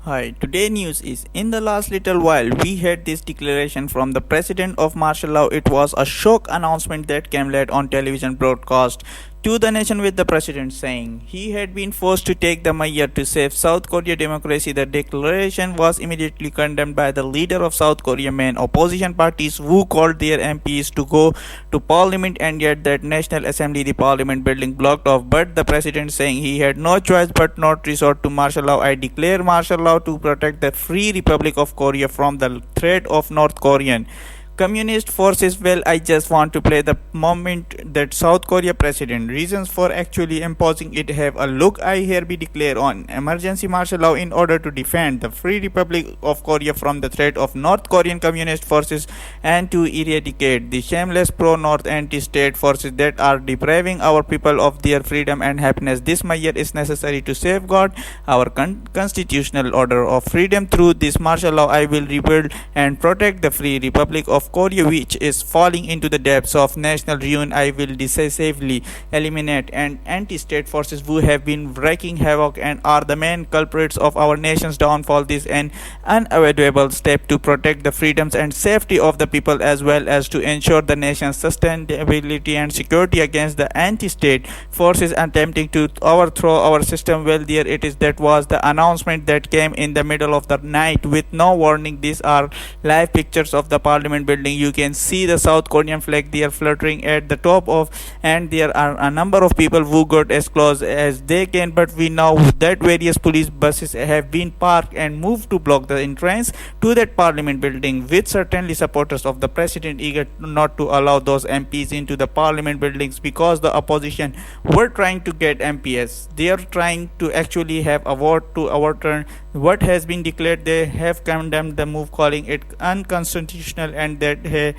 Hi, today news is in the last little while we had this declaration from the president of martial law. It was a shock announcement that came late on television broadcast to the nation with the president saying he had been forced to take the measure to save South Korea democracy. The declaration was immediately condemned by the leader of South Korea main opposition parties who called their MPs to go to parliament, and yet that National Assembly the parliament building blocked off, but the president saying he had no choice but not resort to martial law. I declare martial law to protect the free Republic of Korea from the threat of North Korean communist forces. Well, I just want to play the moment that South Korea president reasons for actually imposing it. Have a look. I hereby declare on emergency martial law in order to defend the free Republic of Korea from the threat of North Korean communist forces and to eradicate the shameless pro-North anti-state forces that are depriving our people of their freedom and happiness. This measure is necessary to safeguard our constitutional order of freedom. Through this martial law, I will rebuild and protect the free Republic of Korea, which is falling into the depths of national ruin. I will decisively eliminate and anti-state forces who have been wreaking havoc and are the main culprits of our nation's downfall. This is an unavoidable step to protect the freedoms and safety of the people, as well as to ensure the nation's sustainability and security against the anti-state forces attempting to overthrow our system. Well, there it is. That was the announcement that came in the middle of the night with no warning. These are live pictures of the parliament building. You can see the South Korean flag there fluttering at the top of, and there are a number of people who got as close as they can, but we know that various police buses have been parked and moved to block the entrance to that parliament building, with certainly supporters of the president eager not to allow those MPs into the parliament buildings because the opposition were trying to get MPs. They are trying to actually have a vote to overturn what has been declared. They have condemned the move, calling it unconstitutional, and that have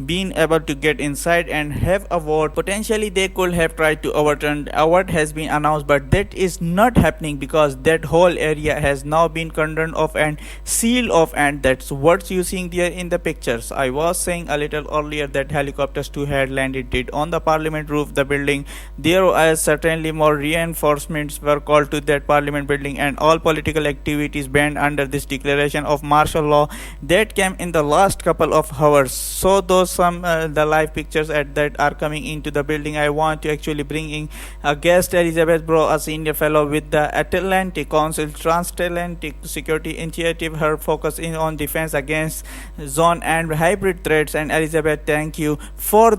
been able to get inside and have a vote. Potentially they could have tried to overturn what has been announced, but that is not happening because that whole area has now been cordoned off and sealed off, and that's what you seeing there in the pictures. I was saying a little earlier that helicopters too had landed it on the parliament roof the building. There was certainly more reinforcements were called to that parliament building, and all political activities banned under this declaration of martial law that came in the last couple of hours. So those some the live pictures at that are coming into the building. I want to actually bring in a guest, Elizabeth Bro, a senior fellow with the Atlantic Council Transatlantic Security Initiative. Her focus is on defense against zone and hybrid threats. And Elizabeth, thank you for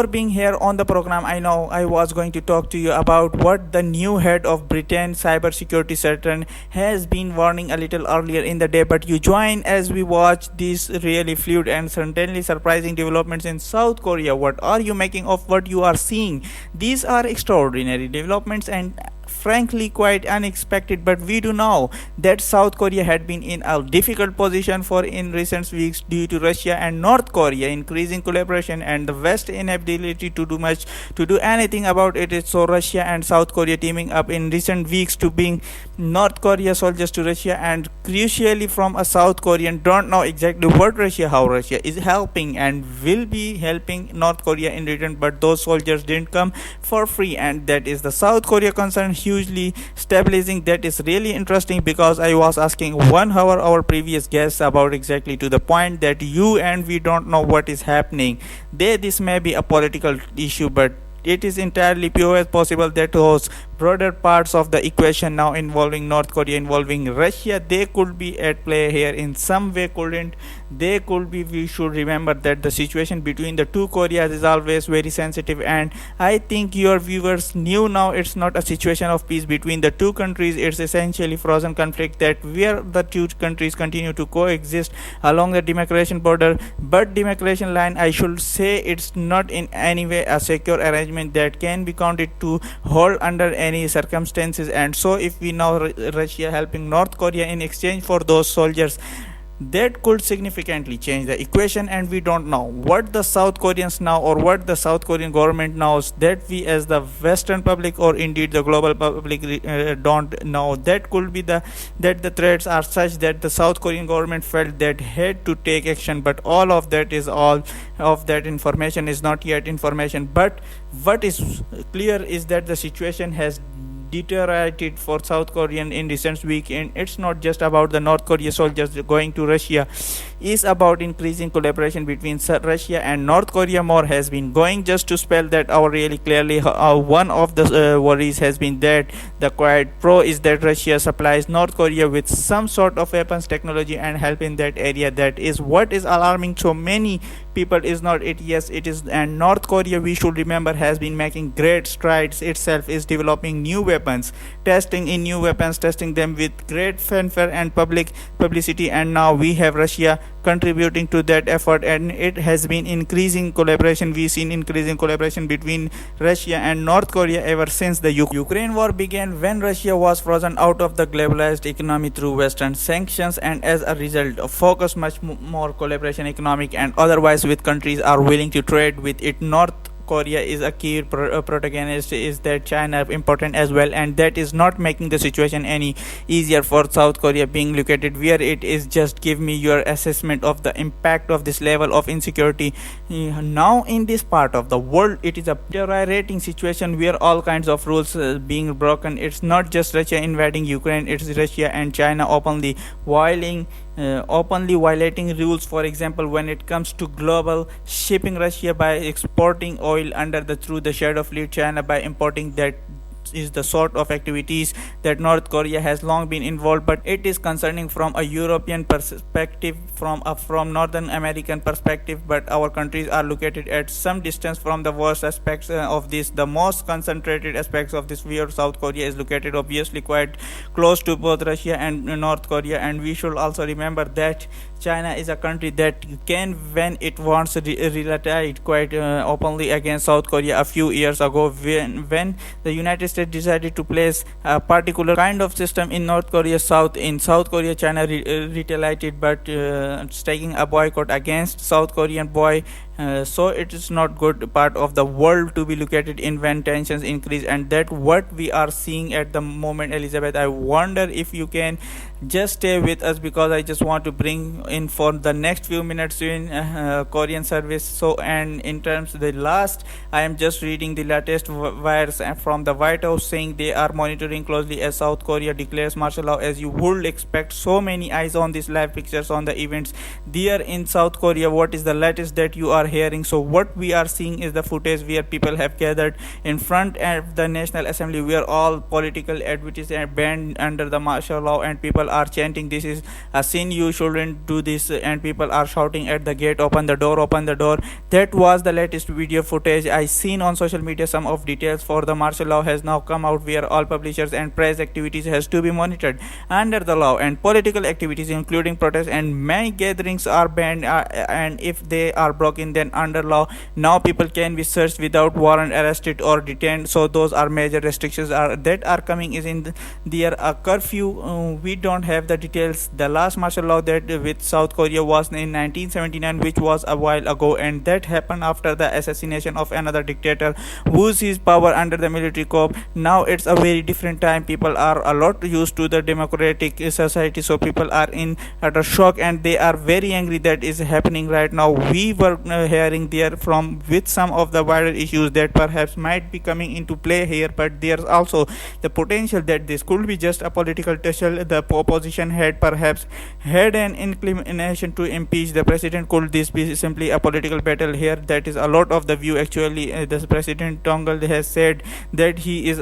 being here on the program. I know I was going to talk to you about what the new head of Britain cybersecurity certain has been warning a little earlier in the day, but you join as we watch these really fluid and certainly surprising developments in South Korea. What are you making of what you are seeing? These are extraordinary developments and frankly quite unexpected, but we do know that South Korea had been in a difficult position for in recent weeks due to Russia and North Korea increasing collaboration and the West inability to do much to do anything about it. So Russia and South Korea teaming up in recent weeks to bring North Korea soldiers to Russia, and crucially from a South Korean don't know exactly how Russia is helping and will be helping North Korea in return, but those soldiers didn't come for free, and that is the South Korea concern hugely stabilizing. That is really interesting because I was asking 1 hour our previous guests about exactly to the point that you and we don't know what is happening there. This may be a political issue, but it is entirely pure as possible that those broader parts of the equation now involving North Korea, involving Russia, they could be at play here in some way. Couldn't they? Could be. We should remember that the situation between the two Koreas is always very sensitive, and I think your viewers knew now it's not a situation of peace between the two countries. It's essentially frozen conflict that where the two countries continue to coexist along the demarcation border, but demarcation line, I should say, it's not in any way a secure arrangement that can be counted to hold under any circumstances. And so if we know Russia helping North Korea in exchange for those soldiers, that could significantly change the equation, and we don't know what the South Koreans now or what the South Korean government knows that we as the Western public or indeed the global public don't know. That could be that the threats are such that the South Korean government felt that had to take action, but all of that information is not yet information. But what is clear is that the situation has deteriorated for South Korean in recent week, and it's not just about the North Korea soldiers going to Russia. It's about increasing collaboration between Russia and North Korea. More has been going just to spell that out really clearly. One of the worries has been that the quiet pro is that Russia supplies North Korea with some sort of weapons technology and help in that area. That is what is alarming so many people. Is not it? Yes, it is. And North Korea, we should remember, has been making great strides itself, is developing new weapons, testing in new weapons, testing them with great fanfare and public publicity, and now we have Russia contributing to that effort, and it has been increasing collaboration. We've seen increasing collaboration between Russia and North Korea ever since the Ukraine war began, when Russia was frozen out of the globalized economy through Western sanctions, and as a result focus much more collaboration, economic and otherwise, with countries are willing to trade with it. North Korea is a key protagonist, is that China important as well, and that is not making the situation any easier for South Korea being located where it is. Just give me your assessment of the impact of this level of insecurity now in this part of the world. It is a deteriorating situation where all kinds of rules being broken. It's not just Russia invading Ukraine, it's Russia and China openly violating rules. For example, when it comes to global shipping, Russia by exporting oil under the through the shadow fleet, China by importing. That is the sort of activities that North Korea has long been involved, but it is concerning from a European perspective, from Northern American perspective, but our countries are located at some distance from the worst aspects of this. The most concentrated aspects of this, where South Korea is located, obviously quite close to both Russia and North Korea. And we should also remember that China is a country that can, when it wants, retaliate quite openly against South Korea a few years ago, when the United States decided to place a particular kind of system in North Korea. In South Korea, China retaliated, but taking a boycott against South Korean boy. So it is not good part of the world to be located in when tensions increase, and that what we are seeing at the moment. Elizabeth, I wonder if you can just stay with us, because I just want to bring in for the next few minutes in Korean service. So, and in terms of the last, I am just reading the latest wires from the White House saying they are monitoring closely as South Korea declares martial law. As you would expect, so many eyes on these live pictures on the events there in South Korea. What is the latest that you are hearing? So what we are seeing is the footage where people have gathered in front of the National Assembly, where all political activities are banned under the martial law, and people are chanting, "This is a sin, you shouldn't do this," and people are shouting at the gate, "Open the door, open the door." That was the latest video footage I seen on social media. Some of details for the martial law has now come out, where all publishers and press activities has to be monitored under the law, and political activities including protests and many gatherings are banned, and if they are broken, then under law now people can be searched without warrant, arrested or detained. So those are major restrictions that are coming is in their curfew. We don't have the details. The last martial law that with South Korea was in 1979, which was a while ago, and that happened after the assassination of another dictator who seized power under the military coup. Now it's a very different time. People are a lot used to the democratic society, so people are in utter shock, and they are very angry that is happening right now. We were hearing there from with some of the wider issues that perhaps might be coming into play here, but there's also the potential that this could be just a political tussle. The opposition had perhaps had an inclination to impeach the president. Could this be simply a political battle here? That is a lot of the view. Actually, the President Tongal has said that he is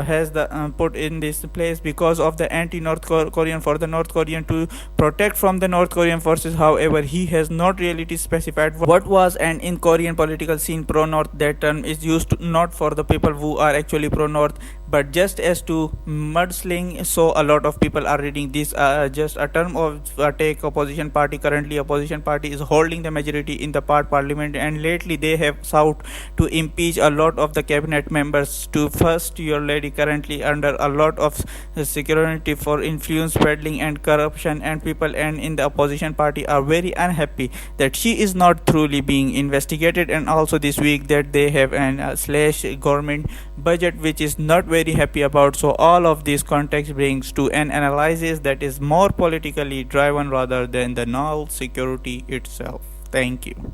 has the put in this place because of the anti-North Korean, for the North Korean to protect from the North Korean forces. However, he has not really specified what was, and in Korean political scene, pro-North, that term is used not for the people who are actually pro-North, but just as to mudsling. So a lot of people are reading this just a term of take opposition party. Currently opposition party is holding the majority in the parliament, and lately they have sought to impeach a lot of the cabinet members. To first your lady currently under a lot of security for influence peddling and corruption, and people and in the opposition party are very unhappy that she is not truly being investigated. And also this week that they have an slash government budget, which is not very happy about. So all of this context brings to an analysis that is more politically driven rather than the null security itself. Thank you.